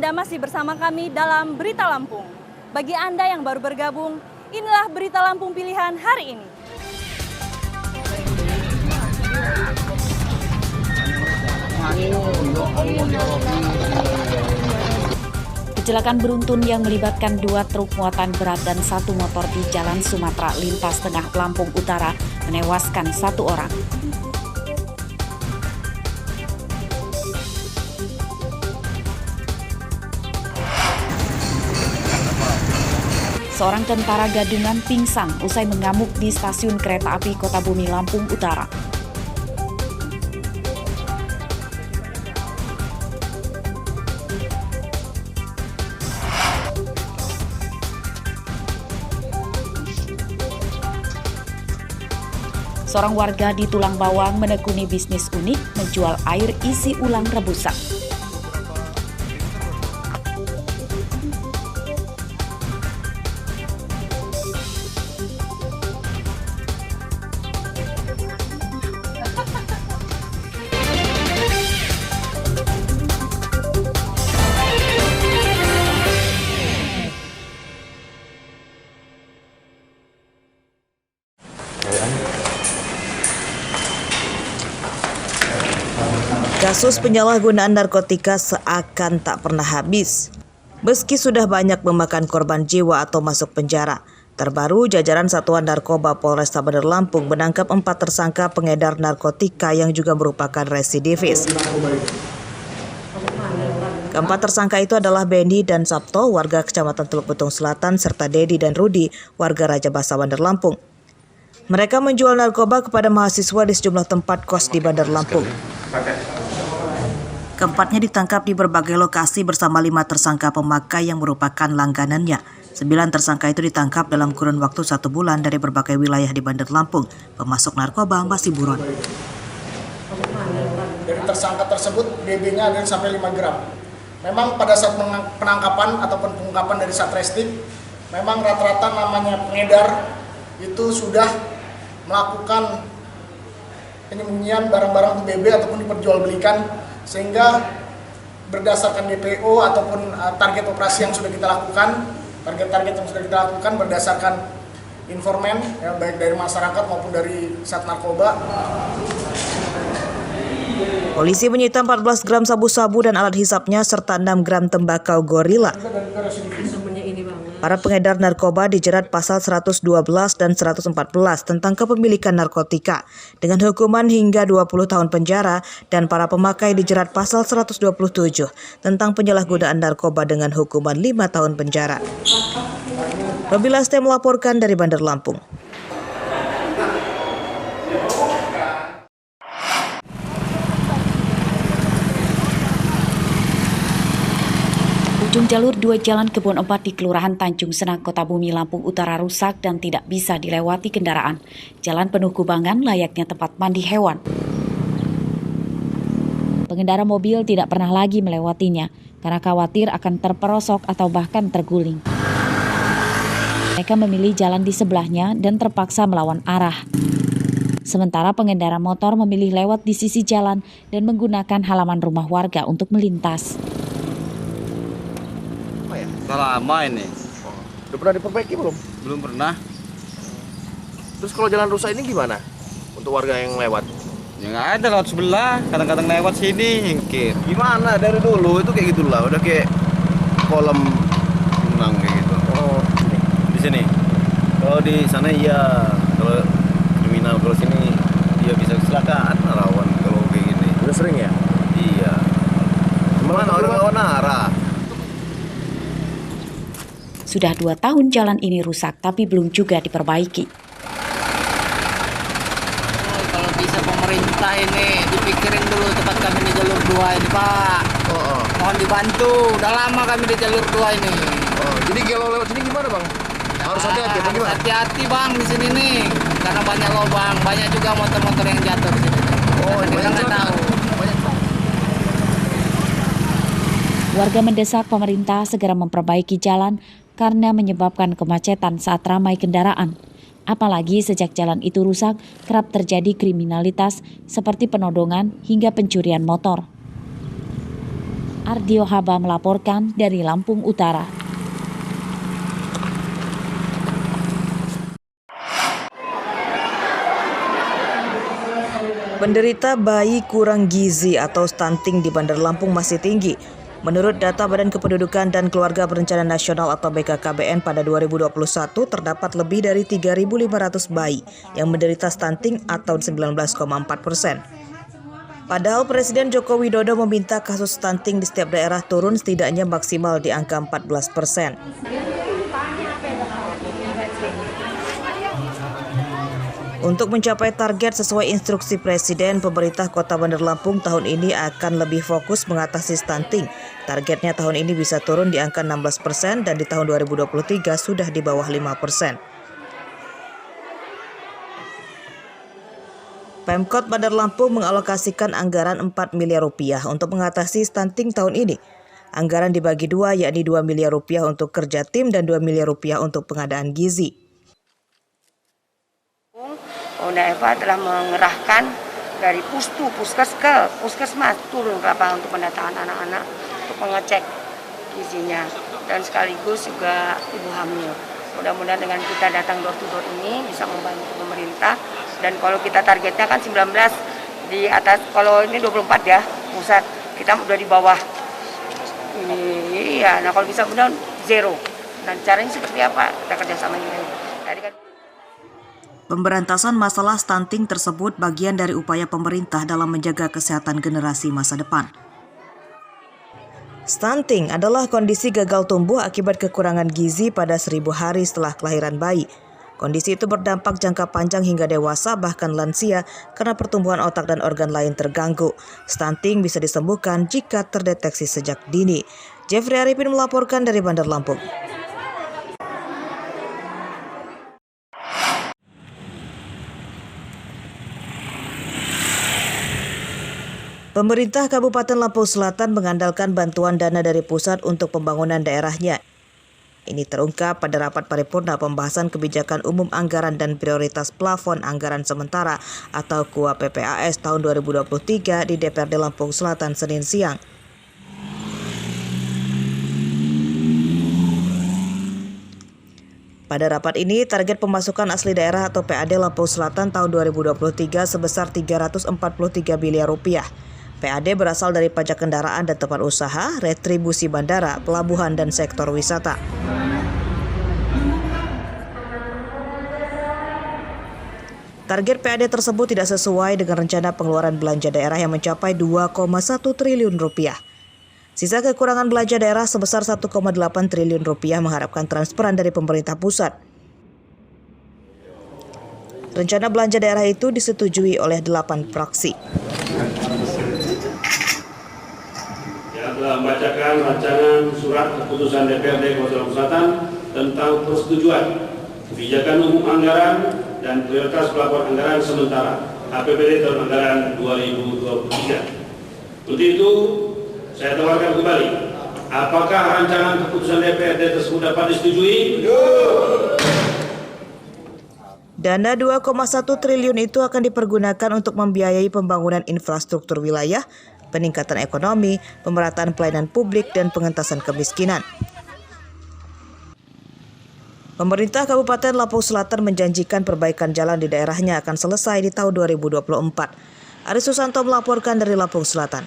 Anda masih bersama kami dalam Berita Lampung. Bagi Anda yang baru bergabung, inilah Berita Lampung pilihan hari ini. Kecelakaan beruntun yang melibatkan 2 truk muatan berat dan 1 motor di Jalan Sumatera lintas tengah Lampung Utara menewaskan 1 orang. Seorang tentara gadungan pingsan usai mengamuk di stasiun kereta api Kota Bumi Lampung Utara. Seorang warga di Tulang Bawang menekuni bisnis unik menjual air isi ulang rebusan. Kasus penyalahgunaan narkotika seakan tak pernah habis. Meski sudah banyak memakan korban jiwa atau masuk penjara, terbaru jajaran Satuan Narkoba Polresta Bandar Lampung menangkap 4 tersangka pengedar narkotika yang juga merupakan residivis. Keempat tersangka itu adalah Benny dan Sabto, warga Kecamatan Teluk Betung Selatan, serta Dedi dan Rudi, warga Raja Basa Bandar Lampung. Mereka menjual narkoba kepada mahasiswa di sejumlah tempat kos di Bandar Lampung. Keempatnya ditangkap di berbagai lokasi bersama 5 tersangka pemakai yang merupakan langganannya. 9 tersangka itu ditangkap dalam kurun waktu 1 bulan dari berbagai wilayah di Bandar Lampung. Pemasok narkoba masih buron. Dari tersangka tersebut BB-nya ada sampai 5 gram. Memang pada saat penangkapan ataupun pengungkapan dari Satreskrim, memang rata-rata namanya pengedar itu sudah melakukan penyembunyian barang-barang BB ataupun diperjualbelikan, sehingga berdasarkan DPO ataupun target operasi yang sudah kita lakukan, target-target yang sudah kita lakukan berdasarkan informan, ya, baik dari masyarakat maupun dari Sat Narkoba. Polisi menyita 14 gram sabu-sabu dan alat hisapnya serta 6 gram tembakau gorila. Para pengedar narkoba dijerat pasal 112 dan 114 tentang kepemilikan narkotika dengan hukuman hingga 20 tahun penjara, dan para pemakai dijerat pasal 127 tentang penyalahgunaan narkoba dengan hukuman 5 tahun penjara. Robi Laste melaporkan dari Bandar Lampung. Ujung jalur 2 Jalan Kebon 4 di Kelurahan Tanjung Senang, Kota Bumi, Lampung Utara rusak dan tidak bisa dilewati kendaraan. Jalan penuh kubangan layaknya tempat mandi hewan. Pengendara mobil tidak pernah lagi melewatinya karena khawatir akan terperosok atau bahkan terguling. Mereka memilih jalan di sebelahnya dan terpaksa melawan arah. Sementara pengendara motor memilih lewat di sisi jalan dan menggunakan halaman rumah warga untuk melintas. Udah lama ini. Udah pernah diperbaiki belum? Belum pernah. Terus kalau jalan rusak ini gimana untuk warga yang lewat? Ya nggak ada, lewat sebelah, kadang-kadang lewat sini nyingkir. Gimana dari dulu itu kayak gitulah, udah kayak kolam renang kayak gitu. Oh, di sini. Kalau di sana iya, kalau kriminal, kalau sini dia bisa kecelakaan, rawan kalau kayak gini. Udah sering ya? Iya. Gimana orang lawan arah? Sudah 2 tahun jalan ini rusak tapi belum juga diperbaiki. Kalau bisa pemerintah ini dipikirin dulu tempat kami di jalur 2 ini, Pak. Mohon dibantu, udah lama kami di jalur 2 ini. Jadi kalau lewat sini gimana, Bang? Harus hati-hati apa gimana? Hati-hati, Bang, di sini nih. Karena banyak lubang, banyak juga motor-motor yang jatuh di sini. Kita nggak tahu. Warga mendesak pemerintah segera memperbaiki jalan karena menyebabkan kemacetan saat ramai kendaraan. Apalagi sejak jalan itu rusak, kerap terjadi kriminalitas seperti penodongan hingga pencurian motor. Ardio Haba melaporkan dari Lampung Utara. Penderita bayi kurang gizi atau stunting di Bandar Lampung masih tinggi. Menurut data Badan Kependudukan dan Keluarga Berencana Nasional atau BKKBN pada 2021 terdapat lebih dari 3.500 bayi yang menderita stunting atau 19,4%. Padahal Presiden Joko Widodo meminta kasus stunting di setiap daerah turun setidaknya maksimal di angka 14%. Untuk mencapai target sesuai instruksi Presiden, pemerintah Kota Bandar Lampung tahun ini akan lebih fokus mengatasi stunting. Targetnya tahun ini bisa turun di angka 16% dan di tahun 2023 sudah di bawah 5%. Pemkot Bandar Lampung mengalokasikan anggaran 4 miliar rupiah untuk mengatasi stunting tahun ini. Anggaran dibagi dua, yakni 2 miliar rupiah untuk kerja tim dan 2 miliar rupiah untuk pengadaan gizi. Polda Eva telah mengerahkan dari puskes ke puskesmas turun ke lapangan untuk pendataan anak-anak untuk mengecek gizinya dan sekaligus juga ibu hamil. Mudah-mudahan dengan kita datang door to door ini bisa membantu pemerintah, dan kalau kita targetnya kan 19 di atas, kalau ini 24 ya pusat, kita udah di bawah ini ya. Nah kalau bisa benar zero, dan caranya seperti apa, kita kerjasama dengan tadi kan. Pemberantasan masalah stunting tersebut bagian dari upaya pemerintah dalam menjaga kesehatan generasi masa depan. Stunting adalah kondisi gagal tumbuh akibat kekurangan gizi pada 1000 hari setelah kelahiran bayi. Kondisi itu berdampak jangka panjang hingga dewasa bahkan lansia karena pertumbuhan otak dan organ lain terganggu. Stunting bisa disembuhkan jika terdeteksi sejak dini. Jeffrey Arifin melaporkan dari Bandar Lampung. Pemerintah Kabupaten Lampung Selatan mengandalkan bantuan dana dari pusat untuk pembangunan daerahnya. Ini terungkap pada rapat paripurna pembahasan kebijakan umum anggaran dan prioritas plafon anggaran sementara atau KUA PPAS tahun 2023 di DPRD Lampung Selatan Senin siang. Pada rapat ini, target pemasukan asli daerah atau PAD Lampung Selatan tahun 2023 sebesar 343 miliar rupiah. PAD berasal dari pajak kendaraan dan tempat usaha, retribusi bandara, pelabuhan, dan sektor wisata. Target PAD tersebut tidak sesuai dengan rencana pengeluaran belanja daerah yang mencapai 2,1 triliun rupiah. Sisa kekurangan belanja daerah sebesar 1,8 triliun rupiah mengharapkan transferan dari pemerintah pusat. Rencana belanja daerah itu disetujui oleh 8 fraksi. Telah membacakan rancangan surat keputusan DPRD Kota Lampung Selatan tentang persetujuan kebijakan umum anggaran dan prioritas pelapor anggaran sementara APBD tahun anggaran 2023. Untuk itu, saya tawarkan kembali, apakah rancangan keputusan DPRD tersebut dapat disetujui? Dana 2,1 triliun itu akan dipergunakan untuk membiayai pembangunan infrastruktur wilayah, peningkatan ekonomi, pemerataan pelayanan publik, dan pengentasan kemiskinan. Pemerintah Kabupaten Lampung Selatan menjanjikan perbaikan jalan di daerahnya akan selesai di tahun 2024. Aris Susanto melaporkan dari Lampung Selatan.